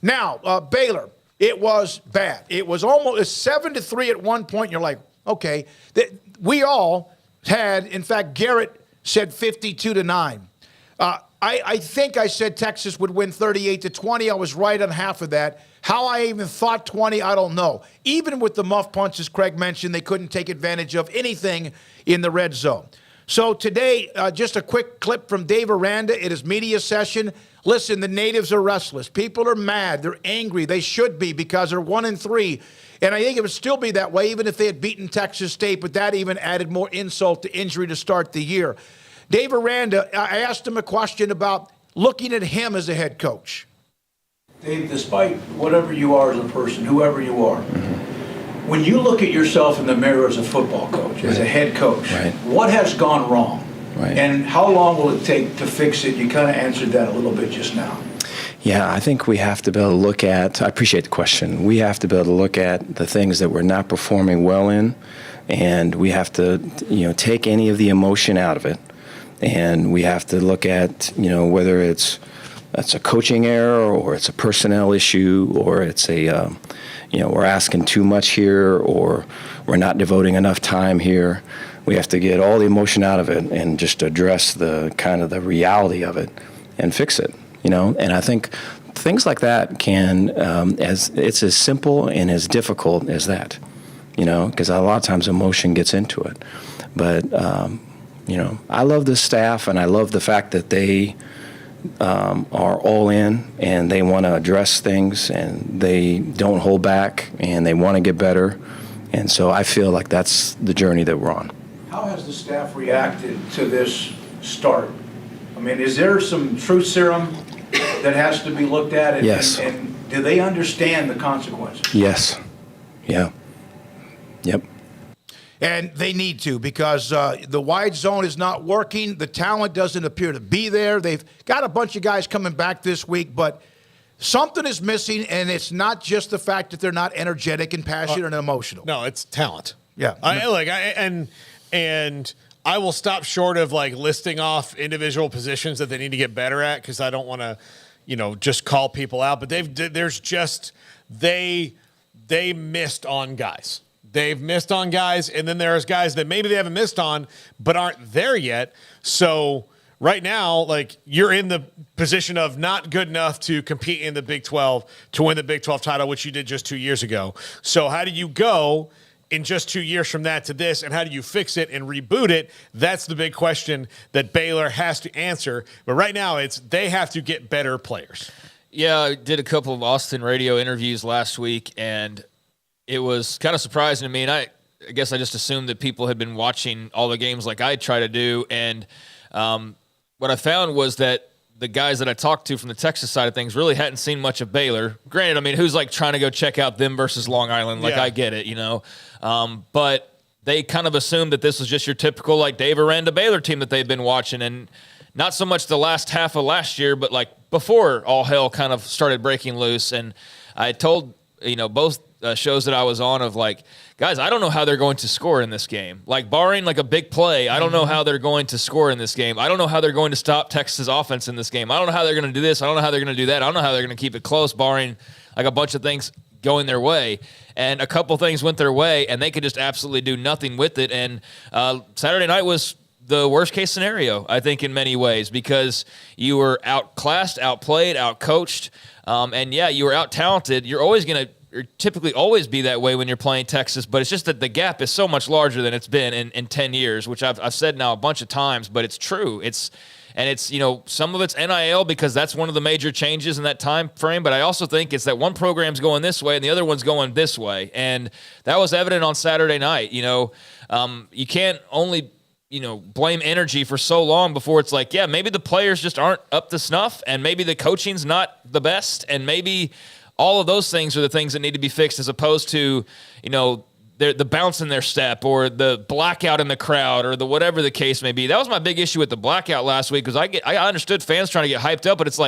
Now, Baylor, it was bad. It was almost 7-3 at one point. You're like, okay. We all had, in fact, Garrett said 52-9. I think I said Texas would win 38-20. I was right on half of that. How I even thought 20, I don't know. Even with the muff punches Craig mentioned, they couldn't take advantage of anything in the red zone. So today, just a quick clip from Dave Aranda at his media session. Listen, the natives are restless. People are mad. They're angry. They should be because they're 1-3. And I think it would still be that way even if they had beaten Texas State, but that even added more insult to injury to start the year. Dave Aranda, I asked him a question about looking at him as a head coach. Dave, despite whatever you are as a person, whoever you are, when you look at yourself in the mirror as a football coach, as a head coach, what has gone wrong? And how long will it take to fix it? You kind of answered that a little bit just now. Yeah, I think we have to be able to look at, I appreciate the question, we have to be able to look at the things that we're not performing well in, and we have to, take any of the emotion out of it. And we have to look at, whether it's a coaching error or it's a personnel issue or it's we're asking too much here or we're not devoting enough time here. We have to get all the emotion out of it and just address the kind of the reality of it and fix it, And I think things like that can, it's as simple and as difficult as that, because a lot of times emotion gets into it. But, I love this staff, and I love the fact that they are all in, and they want to address things, and they don't hold back, and they want to get better. And so I feel like that's the journey that we're on. How has the staff reacted to this start? I mean, is there some truth serum that has to be looked at? Yes. And do they understand the consequences? Yes. Yeah. Yep. And they need to because the wide zone is not working. The talent doesn't appear to be there. They've got a bunch of guys coming back this week, but something is missing, and it's not just the fact that they're not energetic and passionate and emotional. No, it's talent. Yeah. And I will stop short of listing off individual positions that they need to get better at because I don't want to, just call people out. But they missed on guys. They've missed on guys, and then there's guys that maybe they haven't missed on but aren't there yet. So right now, you're in the position of not good enough to compete in the Big 12 to win the Big 12 title, which you did just 2 years ago. So how do you go in just 2 years from that to this, and how do you fix it and reboot it? That's the big question that Baylor has to answer. But right now, they have to get better players. Yeah, I did a couple of Austin radio interviews last week, and it was kind of surprising to me, and I guess I just assumed that people had been watching all the games like I try to do, and what I found was that the guys that I talked to from the Texas side of things really hadn't seen much of Baylor. Granted, who's trying to go check out them versus Long Island? I get it, but they kind of assumed that this was just your typical Dave Aranda Baylor team that they've been watching, and not so much the last half of last year, but before all hell kind of started breaking loose. And I told both shows that I was on of guys, I don't know how they're going to score in this game. Barring a big play, I don't know how they're going to score in this game. I don't know how they're going to stop Texas offense in this game. I don't know how they're going to do this. I don't know how they're going to do that. I don't know how they're going to keep it close, barring a bunch of things going their way. And a couple things went their way, and they could just absolutely do nothing with it. And Saturday night was the worst case scenario, I think, in many ways, because you were outclassed, outplayed, outcoached, and you were out-talented. You're typically always be that way when you're playing Texas, but it's just that the gap is so much larger than it's been in 10 years, which I've said now a bunch of times, but it's true. Some of it's NIL because that's one of the major changes in that time frame, but I also think it's that one program's going this way and the other one's going this way, and that was evident on Saturday night. You can't only blame energy for so long before it's maybe the players just aren't up to snuff, and maybe the coaching's not the best, and maybe all of those things are the things that need to be fixed, as opposed to, the bounce in their step or the blackout in the crowd or the whatever the case may be. That was my big issue with the blackout last week, because I understood fans trying to get hyped up, but it's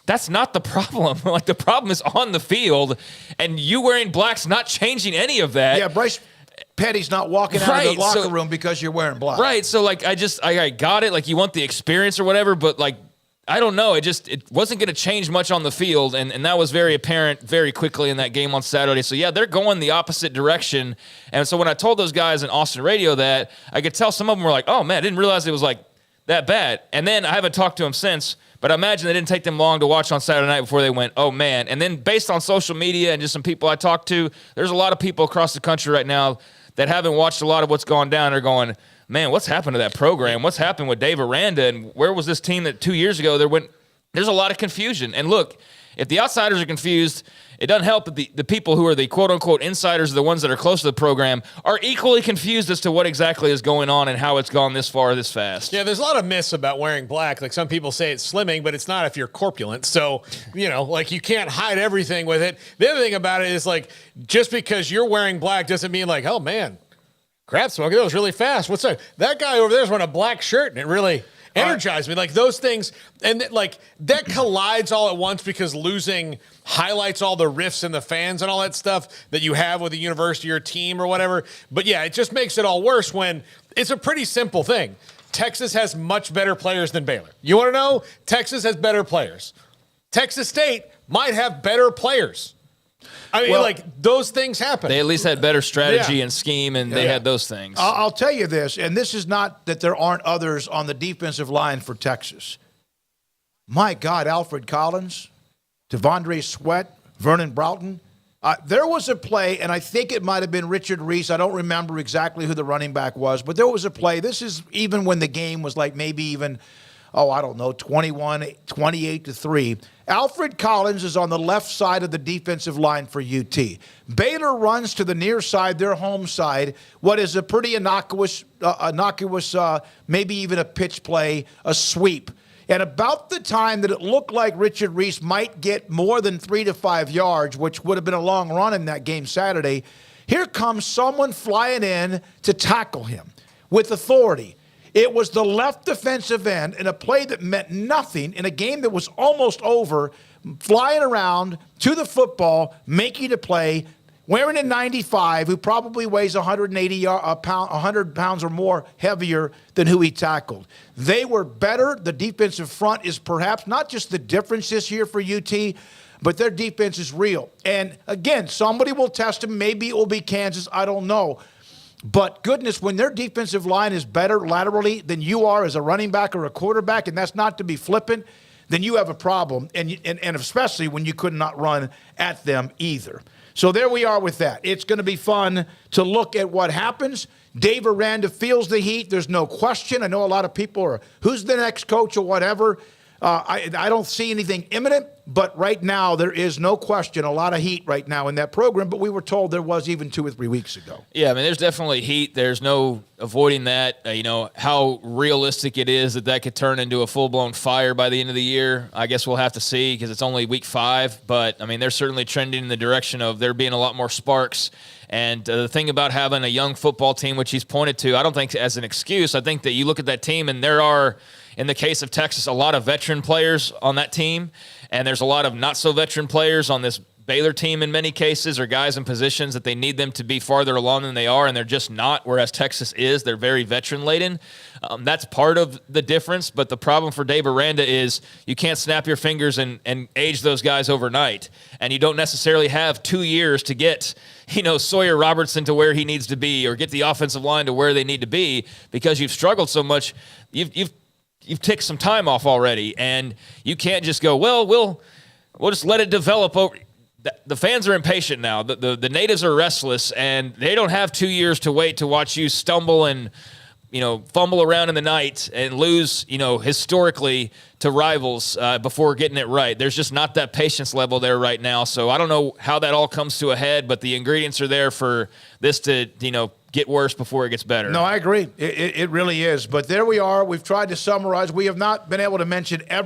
that's not the problem. The problem is on the field, and you wearing black's not changing any of that. Yeah, Bryce Petty's not walking out of the locker room because you're wearing black. Right, so I got it. You want the experience or whatever, but I don't know. It wasn't going to change much on the field, and that was very apparent very quickly in that game on Saturday. So, yeah, they're going the opposite direction. And so when I told those guys in Austin radio that, I could tell some of them were like, oh, man, I didn't realize it was like that bad. And then I haven't talked to them since, but I imagine it didn't take them long to watch on Saturday night before they went, oh, man. And then based on social media and just some people I talked to, there's a lot of people across the country right now that haven't watched a lot of what's gone down. They're going, man, what's happened to that program? What's happened with Dave Aranda? And where was this team that 2 years ago there's a lot of confusion. And look, if the outsiders are confused, it doesn't help that the people who are the quote-unquote insiders, the ones that are close to the program, are equally confused as to what exactly is going on and how it's gone this far, this fast. Yeah, there's a lot of myths about wearing black. Like some people say it's slimming, but it's not if you're corpulent. So, like you can't hide everything with it. The other thing about it is like just because you're wearing black doesn't mean like, oh, man, crap smoking, that was really fast. What's that? That guy over there is wearing a black shirt, and it really energized me. Like those things, and like that collides all at once because losing highlights all the rifts in the fans and all that stuff that you have with a university or team or whatever. But yeah, it just makes it all worse when it's a pretty simple thing. Texas has much better players than Baylor. You want to know? Texas has better players. Texas State might have better players. I mean, like, those things happen. They at least had better strategy and scheme, and they had those things. I'll tell you this, and this is not that there aren't others on the defensive line for Texas. My God, Alfred Collins, Devondre Sweat, Vernon Broughton. There was a play, and I think it might have been Richard Reese. I don't remember exactly who the running back was, but there was a play. This is even when the game was like maybe even, 28-3. Alfred Collins is on the left side of the defensive line for UT. Baylor runs to the near side, their home side, what is a pretty innocuous, maybe even a pitch play, a sweep. And about the time that it looked like Richard Reese might get more than 3 to 5 yards, which would have been a long run in that game Saturday, here comes someone flying in to tackle him with authority. It was the left defensive end in a play that meant nothing in a game that was almost over, flying around to the football, making a play, wearing a 95, who probably weighs 100 pounds or more heavier than who he tackled. They were better. The defensive front is perhaps not just the difference this year for UT, but their defense is real. And again, somebody will test them. Maybe it will be Kansas. I don't know. But goodness, when their defensive line is better laterally than you are as a running back or a quarterback, and that's not to be flippant, then you have a problem, and especially when you could not run at them either. So there we are with that. It's going to be fun to look at what happens. Dave Aranda feels the heat. There's no question. I know a lot of people are, who's the next coach or whatever. I don't see anything imminent, but right now there is no question a lot of heat right now in that program, but we were told there was even 2 or 3 weeks ago. Yeah, I mean, there's definitely heat. There's no avoiding that. How realistic it is that could turn into a full-blown fire by the end of the year, I guess we'll have to see because it's only week 5. But, I mean, they're certainly trending in the direction of there being a lot more sparks. And the thing about having a young football team, which he's pointed to, I don't think as an excuse. I think that you look at that team and there are, in the case of Texas, a lot of veteran players on that team, and there's a lot of not-so-veteran players on this Baylor team in many cases, or guys in positions that they need them to be farther along than they are, and they're just not, whereas Texas is. They're very veteran-laden. That's part of the difference, but the problem for Dave Aranda is you can't snap your fingers and age those guys overnight, and you don't necessarily have 2 years to get Sawyer Robertson to where he needs to be or get the offensive line to where they need to be because you've struggled so much. You've ticked some time off already, and you can't just go, well, we'll just let it develop over. The fans are impatient now. The natives are restless, and they don't have 2 years to wait to watch you stumble and fumble around in the night and lose, historically to rivals before getting it right. There's just not that patience level there right now. So I don't know how that all comes to a head, but the ingredients are there for this to, get worse before it gets better. No, I agree. It really is. But there we are. We've tried to summarize. We have not been able to mention every